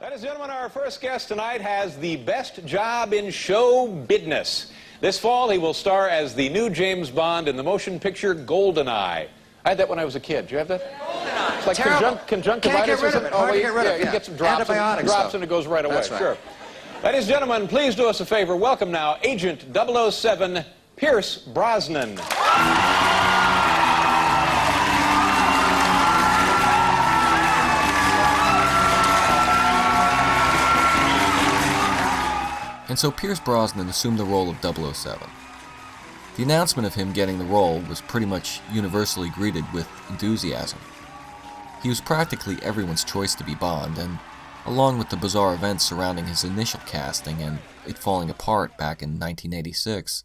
Ladies and gentlemen, our first guest tonight has the best job in show business. This fall, he will star as the new James Bond in the motion picture GoldenEye. I had that when I was a kid. Do you have that? GoldenEye. It's like conjunctivitis Can't get rid or of it. something. Hard to get rid of. You get some drops, Antibiotics, and it goes right away. That's right. Sure. Ladies and gentlemen, please do us a favor. Welcome now, Agent 007, Pierce Brosnan. And so Pierce Brosnan assumed the role of 007. The announcement of him getting the role was pretty much universally greeted with enthusiasm. He was practically everyone's choice to be Bond, and along with the bizarre events surrounding his initial casting and it falling apart back in 1986,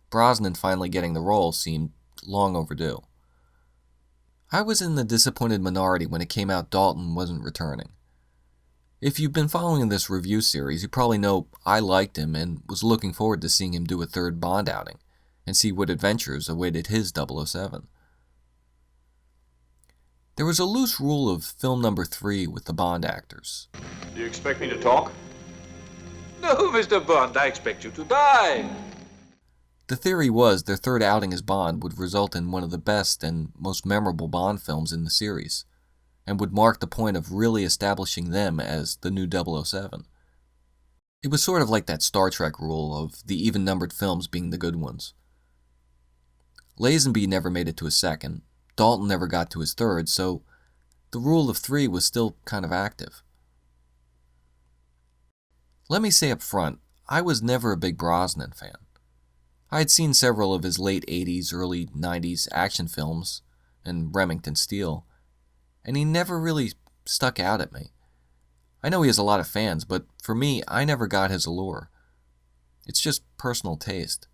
Brosnan finally getting the role seemed long overdue. I was in the disappointed minority when it came out Dalton wasn't returning. If you've been following this review series, you probably know I liked him and was looking forward to seeing him do a third Bond outing and see what adventures awaited his 007. There was a loose rule of film number 3 with the Bond actors. Do you expect me to talk? No, Mr. Bond, I expect you to die. The theory was their third outing as Bond would result in one of the best and most memorable Bond films in the series, and would mark the point of really establishing them as the new 007. It was sort of like that Star Trek rule of the even-numbered films being the good ones. Lazenby never made it to his second, Dalton never got to his third, so the rule of 3 was still kind of active. Let me say up front, I was never a big Brosnan fan. I had seen several of his late 80s, early 90s action films, and Remington Steele, and he never really stuck out at me. I know he has a lot of fans, but for me, I never got his allure. It's just personal taste.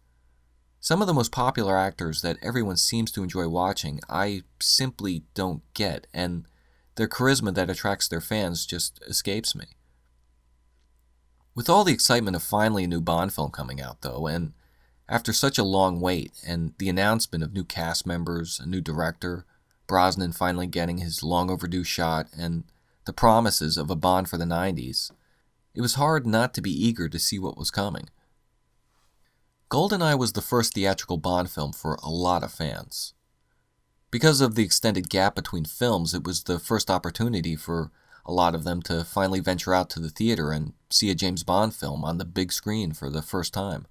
Some of the most popular actors that everyone seems to enjoy watching, I simply don't get, and their charisma that attracts their fans just escapes me. With all the excitement of finally a new Bond film coming out, though, and after such a long wait, and the announcement of new cast members, a new director, Brosnan finally getting his long overdue shot, and the promises of a Bond for the 90s, it was hard not to be eager to see what was coming. GoldenEye was the first theatrical Bond film for a lot of fans. Because of the extended gap between films, it was the first opportunity for a lot of them to finally venture out to the theater and see a James Bond film on the big screen for the first time.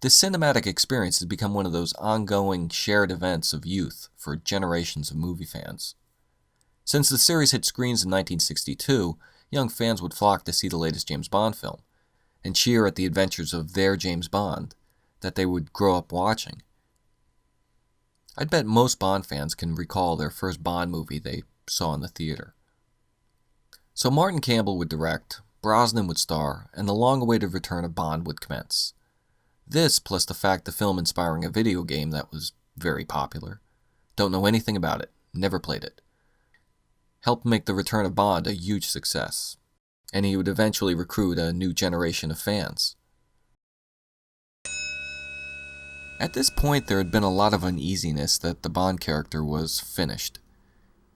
This cinematic experience has become one of those ongoing, shared events of youth for generations of movie fans. Since the series hit screens in 1962, young fans would flock to see the latest James Bond film, and cheer at the adventures of their James Bond that they would grow up watching. I'd bet most Bond fans can recall their first Bond movie they saw in the theater. So Martin Campbell would direct, Brosnan would star, and the long-awaited return of Bond would commence. This, plus the fact the film inspiring a video game that was very popular, don't know anything about it, never played it, helped make the return of Bond a huge success, and he would eventually recruit a new generation of fans. At this point, there had been a lot of uneasiness that the Bond character was finished,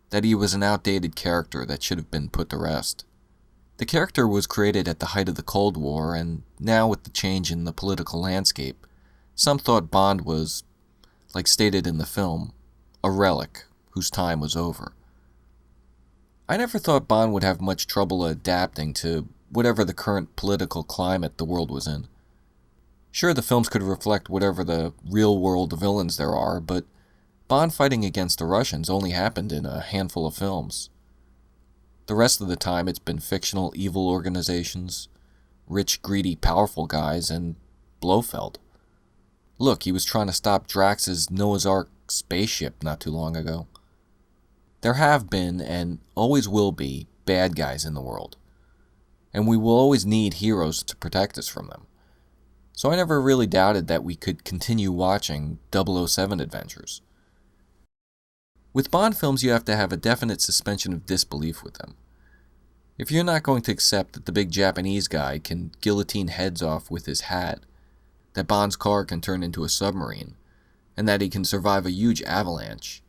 that he was an outdated character that should have been put to rest. The character was created at the height of the Cold War, and now with the change in the political landscape, some thought Bond was, like stated in the film, a relic whose time was over. I never thought Bond would have much trouble adapting to whatever the current political climate the world was in. Sure, the films could reflect whatever the real-world villains there are, but Bond fighting against the Russians only happened in a handful of films. The rest of the time it's been fictional evil organizations, rich, greedy, powerful guys, and Blofeld. Look, he was trying to stop Drax's Noah's Ark spaceship not too long ago. There have been, and always will be, bad guys in the world, and we will always need heroes to protect us from them. So I never really doubted that we could continue watching 007 adventures. With Bond films, you have to have a definite suspension of disbelief with them. If you're not going to accept that the big Japanese guy can guillotine heads off with his hat, that Bond's car can turn into a submarine, and that he can survive a huge avalanche,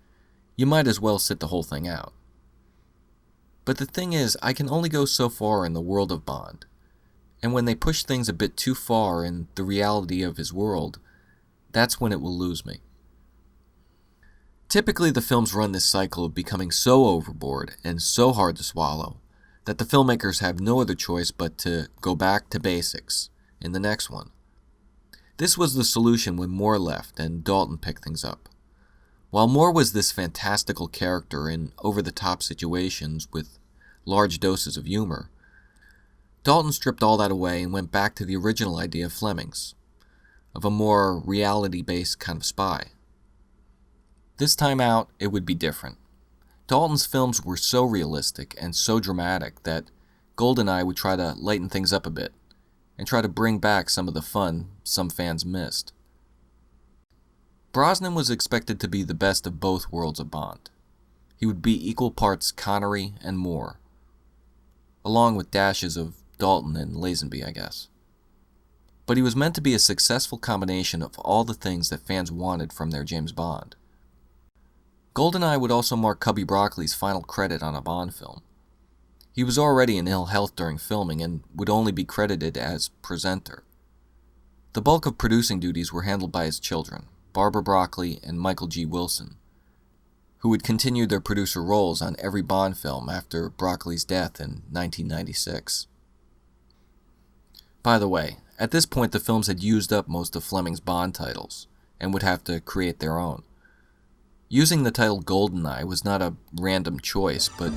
you might as well sit the whole thing out. But the thing is, I can only go so far in the world of Bond. And when they push things a bit too far in the reality of his world, that's when it will lose me. Typically, the films run this cycle of becoming so overboard and so hard to swallow that the filmmakers have no other choice but to go back to basics in the next one. This was the solution when Moore left and Dalton picked things up. While Moore was this fantastical character in over-the-top situations with large doses of humor, Dalton stripped all that away and went back to the original idea of Fleming's, of a more reality-based kind of spy. This time out, it would be different. Dalton's films were so realistic and so dramatic that GoldenEye would try to lighten things up a bit and try to bring back some of the fun some fans missed. Brosnan was expected to be the best of both worlds of Bond. He would be equal parts Connery and Moore, along with dashes of Dalton and Lazenby, I guess. But he was meant to be a successful combination of all the things that fans wanted from their James Bond. GoldenEye would also mark Cubby Broccoli's final credit on a Bond film. He was already in ill health during filming and would only be credited as presenter. The bulk of producing duties were handled by his children, Barbara Broccoli and Michael G. Wilson, who would continue their producer roles on every Bond film after Broccoli's death in 1996. By the way, at this point the films had used up most of Fleming's Bond titles and would have to create their own. Using the title GoldenEye was not a random choice, but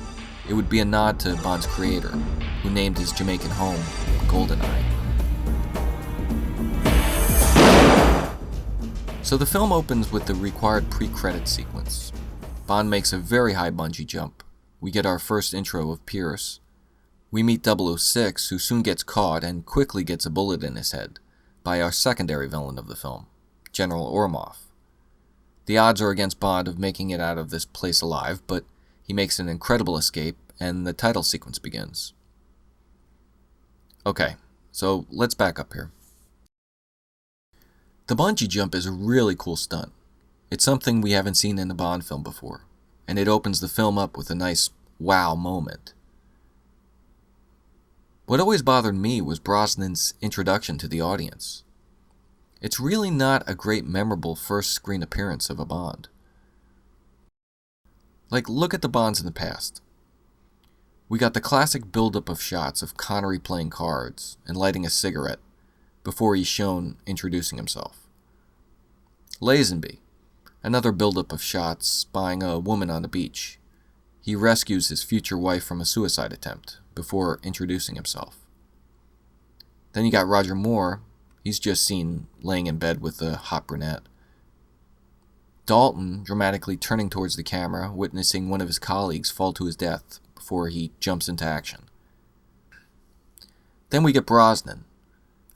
it would be a nod to Bond's creator, who named his Jamaican home GoldenEye. So the film opens with the required pre-credit sequence. Bond makes a very high bungee jump. We get our first intro of Pierce. We meet 006, who soon gets caught and quickly gets a bullet in his head by our secondary villain of the film, General Ormov. The odds are against Bond of making it out of this place alive, but he makes an incredible escape, and the title sequence begins. Okay, so let's back up here. The bungee jump is a really cool stunt. It's something we haven't seen in a Bond film before, and it opens the film up with a nice wow moment. What always bothered me was Brosnan's introduction to the audience. It's really not a great memorable first screen appearance of a Bond. Like, look at the Bonds in the past. We got the classic buildup of shots of Connery playing cards and lighting a cigarette before he's shown introducing himself. Lazenby, another buildup of shots spying a woman on the beach. He rescues his future wife from a suicide attempt before introducing himself. Then you got Roger Moore. He's just seen laying in bed with a hot brunette. Dalton dramatically turning towards the camera, witnessing one of his colleagues fall to his death before he jumps into action. Then we get Brosnan.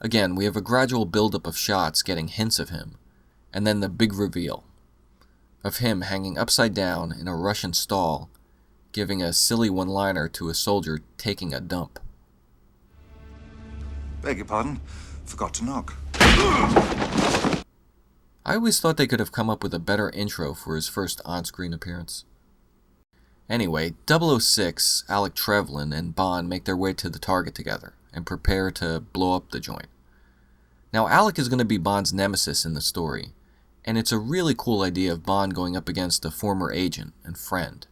Again, we have a gradual buildup of shots getting hints of him, and then the big reveal of him hanging upside down in a Russian stall, giving a silly one-liner to a soldier taking a dump. Beg your pardon? Forgot to knock. I always thought they could have come up with a better intro for his first on-screen appearance. Anyway, 006, Alec Llewelyn, and Bond make their way to the target together and prepare to blow up the joint. Now, Alec is going to be Bond's nemesis in the story, and it's a really cool idea of Bond going up against a former agent and friend.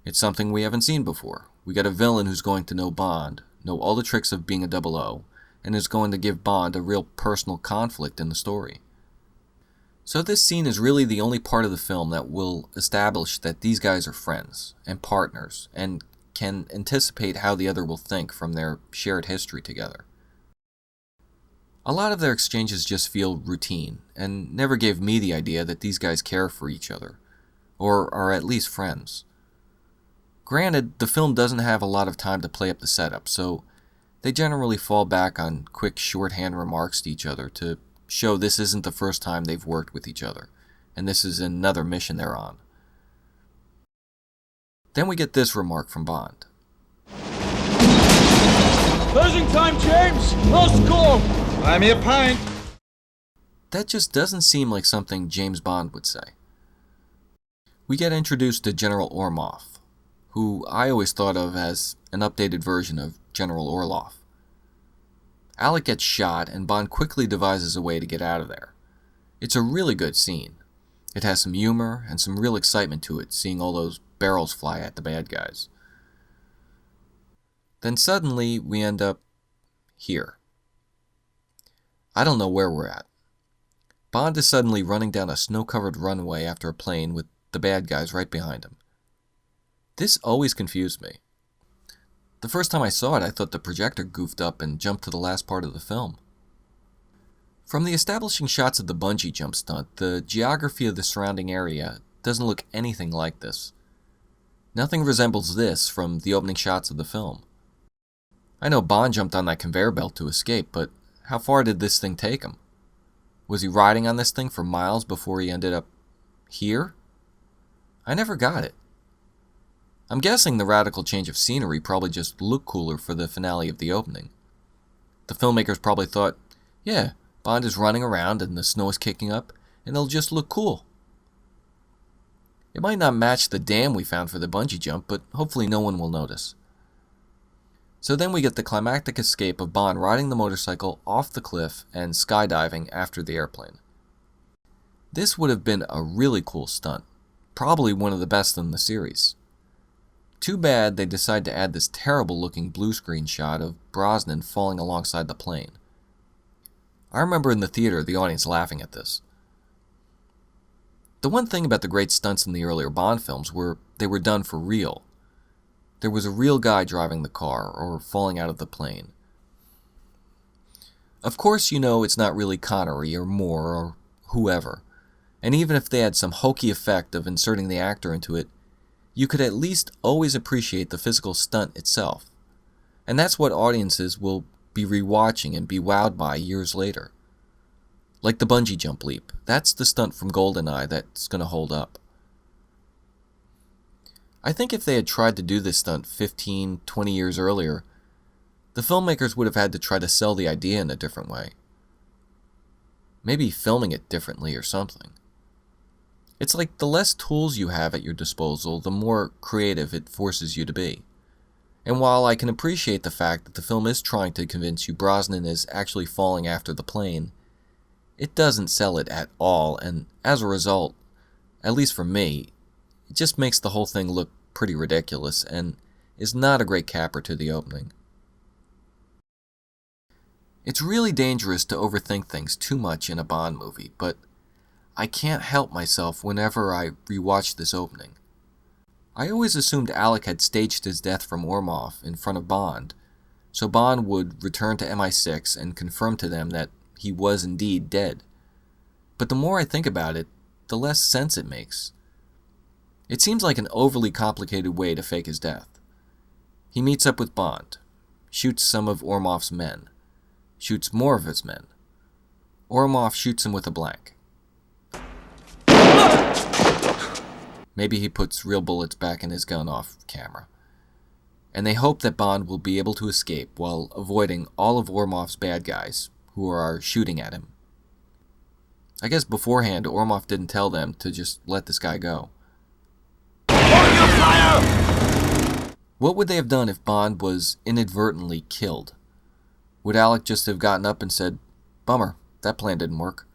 It's something we haven't seen before. We got a villain who's going to know Bond, know all the tricks of being a 00, and is going to give Bond a real personal conflict in the story. So this scene is really the only part of the film that will establish that these guys are friends and partners and can anticipate how the other will think from their shared history together. A lot of their exchanges just feel routine and never gave me the idea that these guys care for each other, or are at least friends. Granted, the film doesn't have a lot of time to play up the setup, so they generally fall back on quick shorthand remarks to each other to show this isn't the first time they've worked with each other, and this is another mission they're on. Then we get this remark from Bond. Closing time, James! Last call! Buy me a pint. That just doesn't seem like something James Bond would say. We get introduced to General Ormov, who I always thought of as an updated version of General Orloff. Alec gets shot, and Bond quickly devises a way to get out of there. It's a really good scene. It has some humor and some real excitement to it, seeing all those barrels fly at the bad guys. Then suddenly, we end up here. I don't know where we're at. Bond is suddenly running down a snow-covered runway after a plane with the bad guys right behind him. This always confused me. The first time I saw it, I thought the projector goofed up and jumped to the last part of the film. From the establishing shots of the bungee jump stunt, the geography of the surrounding area doesn't look anything like this. Nothing resembles this from the opening shots of the film. I know Bond jumped on that conveyor belt to escape, but how far did this thing take him? Was he riding on this thing for miles before he ended up here? I never got it. I'm guessing the radical change of scenery probably just looked cooler for the finale of the opening. The filmmakers probably thought, yeah, Bond is running around and the snow is kicking up, and it'll just look cool. It might not match the dam we found for the bungee jump, but hopefully no one will notice. So then we get the climactic escape of Bond riding the motorcycle off the cliff and skydiving after the airplane. This would have been a really cool stunt, probably one of the best in the series. Too bad they decided to add this terrible looking blue screen shot of Brosnan falling alongside the plane. I remember in the theater the audience laughing at this. The one thing about the great stunts in the earlier Bond films were they were done for real. There was a real guy driving the car or falling out of the plane. Of course, you know it's not really Connery or Moore or whoever, and even if they had some hokey effect of inserting the actor into it, you could at least always appreciate the physical stunt itself. And that's what audiences will be rewatching and be wowed by years later. Like the bungee jump leap, that's the stunt from GoldenEye that's going to hold up. I think if they had tried to do this stunt 15, 20 years earlier, the filmmakers would have had to try to sell the idea in a different way. Maybe filming it differently or something. It's like the less tools you have at your disposal, the more creative it forces you to be. And while I can appreciate the fact that the film is trying to convince you Brosnan is actually falling after the plane, it doesn't sell it at all, and as a result, at least for me, it just makes the whole thing look pretty ridiculous and is not a great capper to the opening. It's really dangerous to overthink things too much in a Bond movie, but I can't help myself whenever I rewatch this opening. I always assumed Alec had staged his death from Orloff in front of Bond, so Bond would return to MI6 and confirm to them that he was indeed dead. But the more I think about it, the less sense it makes. It seems like an overly complicated way to fake his death. He meets up with Bond, shoots some of Orloff's men, shoots more of his men. Orloff shoots him with a blank. Maybe he puts real bullets back in his gun off camera. And they hope that Bond will be able to escape while avoiding all of Orloff's bad guys who are shooting at him. I guess beforehand, Orloff didn't tell them to just let this guy go. What would they have done if Bond was inadvertently killed? Would Alec just have gotten up and said, "Bummer, that plan didn't work"?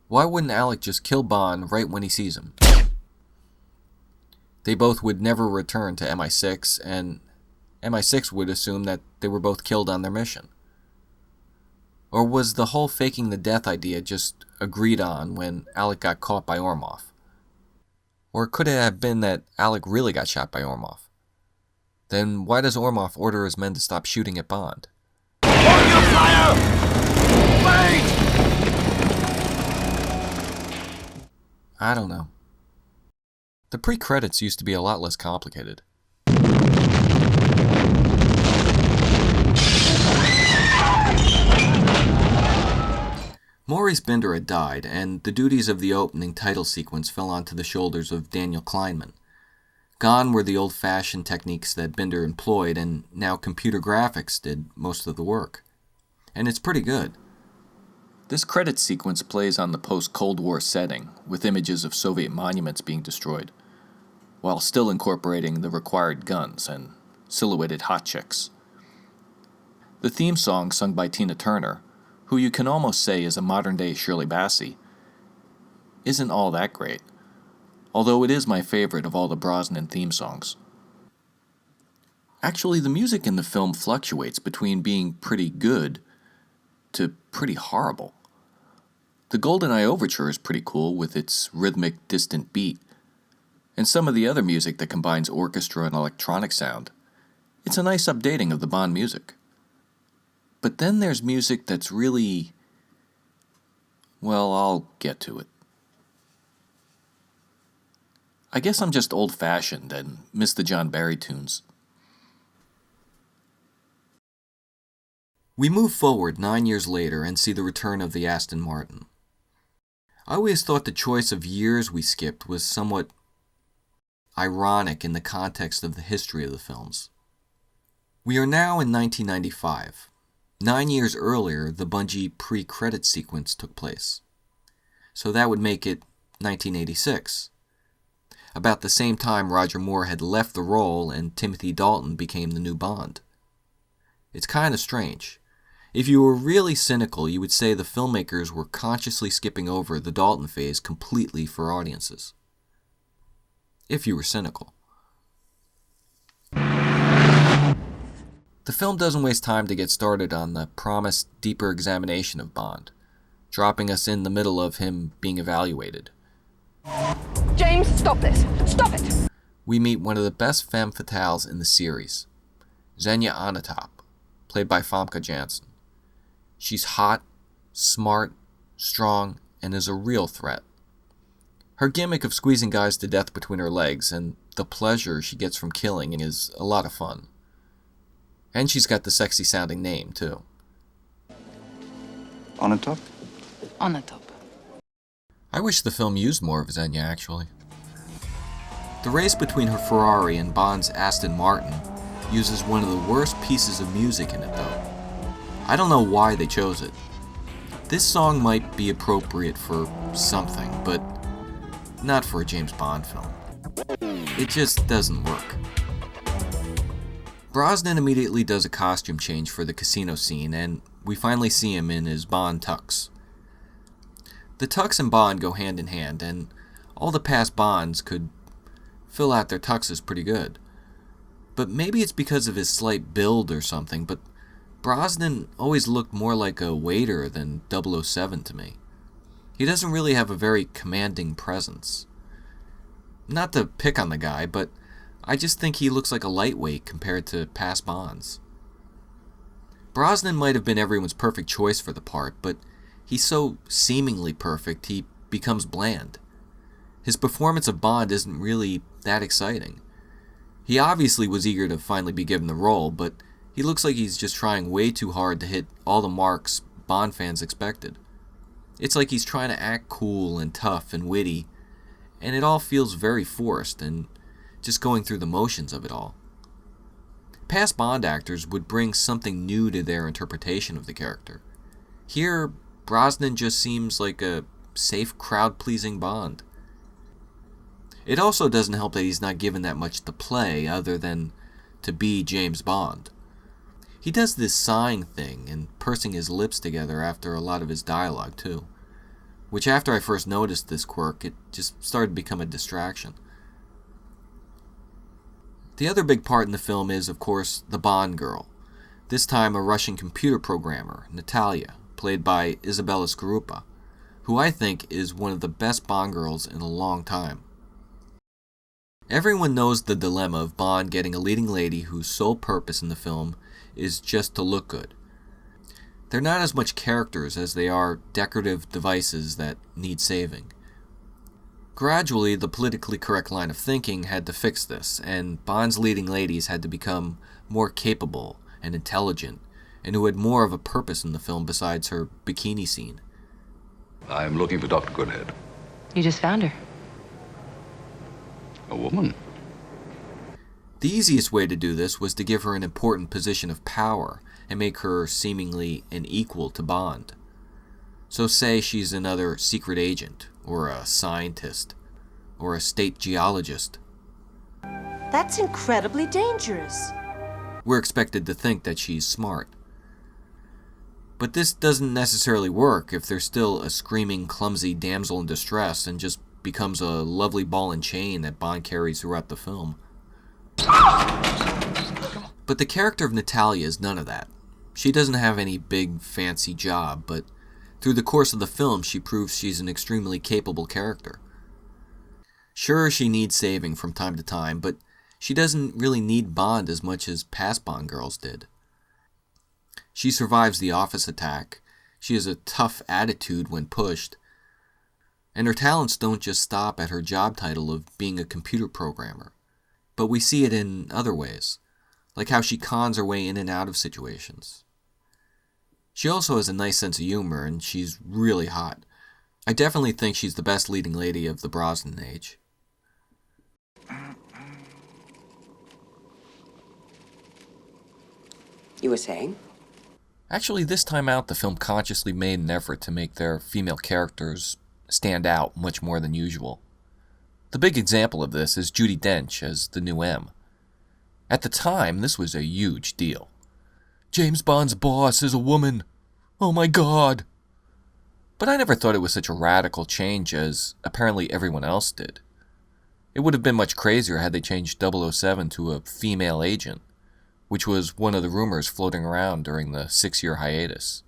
Why wouldn't Alec just kill Bond right when he sees him? They both would never return to MI6, and MI6 would assume that they were both killed on their mission. Or was the whole faking the death idea just agreed on when Alec got caught by Orloff? Or could it have been that Alec really got shot by Orloff? Then why does Orloff order his men to stop shooting at Bond? On your fire! Wait! I don't know. The pre-credits used to be a lot less complicated. Maurice Binder had died, and the duties of the opening title sequence fell onto the shoulders of Daniel Kleinman. Gone were the old-fashioned techniques that Binder employed, and now computer graphics did most of the work. And it's pretty good. This credit sequence plays on the post-Cold War setting, with images of Soviet monuments being destroyed. while still incorporating the required guns and silhouetted hot chicks. The theme song, sung by Tina Turner, who you can almost say is a modern-day Shirley Bassey, isn't all that great, although it is my favorite of all the Brosnan theme songs. Actually, the music in the film fluctuates between being pretty good to pretty horrible. The GoldenEye overture is pretty cool with its rhythmic, distant beat, and some of the other music that combines orchestra and electronic sound. It's a nice updating of the Bond music. But then there's music that's really... well, I'll get to it. I guess I'm just old-fashioned and miss the John Barry tunes. We move forward 9 years later and see the return of the Aston Martin. I always thought the choice of years we skipped was somewhat ironic in the context of the history of the films. We are now in 1995. 9 years earlier, the Bungie pre-credit sequence took place. So that would make it 1986. About the same time Roger Moore had left the role and Timothy Dalton became the new Bond. It's kind of strange. If you were really cynical, you would say the filmmakers were consciously skipping over the Dalton phase completely for audiences. If you were cynical. The film doesn't waste time to get started on the promised deeper examination of Bond, dropping us in the middle of him being evaluated. James, stop this! Stop it! We meet one of the best femme fatales in the series, Xenia Onatopp, played by Famke Janssen. She's hot, smart, strong, and is a real threat. Her gimmick of squeezing guys to death between her legs and the pleasure she gets from killing is a lot of fun. And she's got the sexy-sounding name, too. Onatopp? Onatopp. I wish the film used more of Xenia, actually. The race between her Ferrari and Bond's Aston Martin uses one of the worst pieces of music in it, though. I don't know why they chose it. This song might be appropriate for something, but not for a James Bond film. It just doesn't work. Brosnan immediately does a costume change for the casino scene, and we finally see him in his Bond tux. The tux and Bond go hand in hand, and all the past Bonds could fill out their tuxes pretty good. But maybe it's because of his slight build or something, but Brosnan always looked more like a waiter than 007 to me. He doesn't really have a very commanding presence. Not to pick on the guy, but I just think he looks like a lightweight compared to past Bonds. Brosnan might have been everyone's perfect choice for the part, but he's so seemingly perfect he becomes bland. His performance of Bond isn't really that exciting. He obviously was eager to finally be given the role, but he looks like he's just trying way too hard to hit all the marks Bond fans expected. It's like he's trying to act cool and tough and witty, and it all feels very forced and just going through the motions of it all. Past Bond actors would bring something new to their interpretation of the character. Here, Brosnan just seems like a safe, crowd-pleasing Bond. It also doesn't help that he's not given that much to play other than to be James Bond. He does this sighing thing and pursing his lips together after a lot of his dialogue, too. Which, after I first noticed this quirk, it just started to become a distraction. The other big part in the film is, of course, the Bond girl. This time a Russian computer programmer, Natalia, played by Izabella Scorupco, who I think is one of the best Bond girls in a long time. Everyone knows the dilemma of Bond getting a leading lady whose sole purpose in the film is just to look good. They're not as much characters as they are decorative devices that need saving. Gradually, the politically correct line of thinking had to fix this, and Bond's leading ladies had to become more capable and intelligent, and who had more of a purpose in the film besides her bikini scene. I'm looking for Dr. Goodhead. You just found her. A woman? The easiest way to do this was to give her an important position of power and make her seemingly an equal to Bond. So say she's another secret agent, or a scientist, or a state geologist. That's incredibly dangerous. We're expected to think that she's smart. But this doesn't necessarily work if there's still a screaming, clumsy damsel in distress and just becomes a lovely ball and chain that Bond carries throughout the film. But the character of Natalia is none of that. She doesn't have any big, fancy job, but through the course of the film, she proves she's an extremely capable character. Sure, she needs saving from time to time, but she doesn't really need Bond as much as past Bond girls did. She survives the office attack, she has a tough attitude when pushed, and her talents don't just stop at her job title of being a computer programmer. But we see it in other ways, like how she cons her way in and out of situations. She also has a nice sense of humor, and she's really hot. I definitely think she's the best leading lady of the Brosnan Age. You were saying? Actually, this time out, the film consciously made an effort to make their female characters stand out much more than usual. The big example of this is Judi Dench as the new M. At the time, this was a huge deal. James Bond's boss is a woman. Oh my God. But I never thought it was such a radical change as apparently everyone else did. It would have been much crazier had they changed 007 to a female agent, which was one of the rumors floating around during the 6-year hiatus.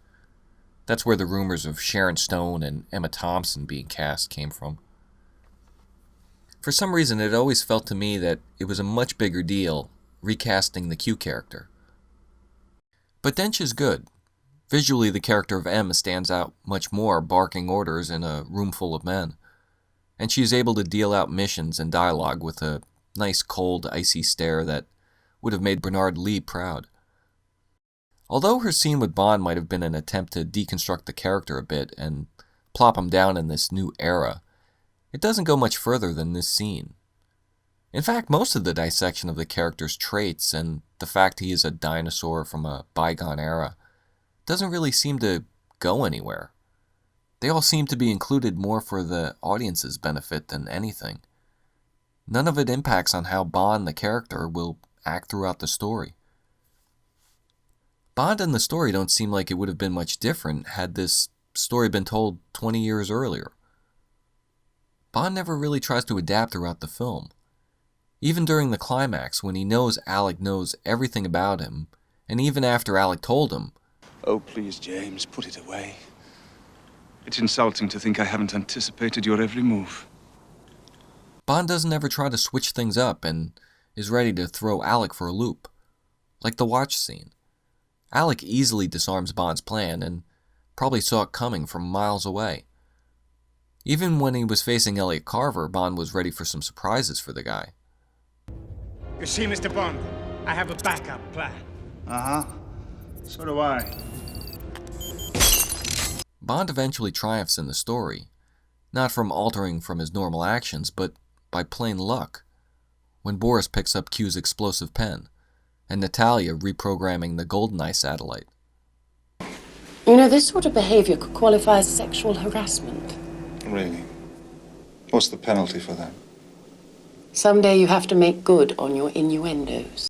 That's where the rumors of Sharon Stone and Emma Thompson being cast came from. For some reason, it always felt to me that it was a much bigger deal recasting the Q character. But Dench is good. Visually, the character of M stands out much more barking orders in a room full of men, and she is able to deal out missions and dialogue with a nice, cold, icy stare that would have made Bernard Lee proud. Although her scene with Bond might have been an attempt to deconstruct the character a bit and plop him down in this new era, it doesn't go much further than this scene. In fact, most of the dissection of the character's traits and the fact he is a dinosaur from a bygone era doesn't really seem to go anywhere. They all seem to be included more for the audience's benefit than anything. None of it impacts on how Bond, the character, will act throughout the story. Bond and the story don't seem like it would have been much different had this story been told 20 years earlier. Bond never really tries to adapt throughout the film. Even during the climax, when he knows Alec knows everything about him, and even after Alec told him, Oh, please, James, put it away. It's insulting to think I haven't anticipated your every move. Bond doesn't ever try to switch things up and is ready to throw Alec for a loop. Like the watch scene. Alec easily disarms Bond's plan and probably saw it coming from miles away. Even when he was facing Elliot Carver, Bond was ready for some surprises for the guy. You see, Mr. Bond, I have a backup plan. Uh-huh. So do I. Bond eventually triumphs in the story, not from altering from his normal actions, but by plain luck, when Boris picks up Q's explosive pen, and Natalia reprogramming the GoldenEye satellite. You know, this sort of behavior could qualify as sexual harassment. Really? What's the penalty for that? Someday you have to make good on your innuendos.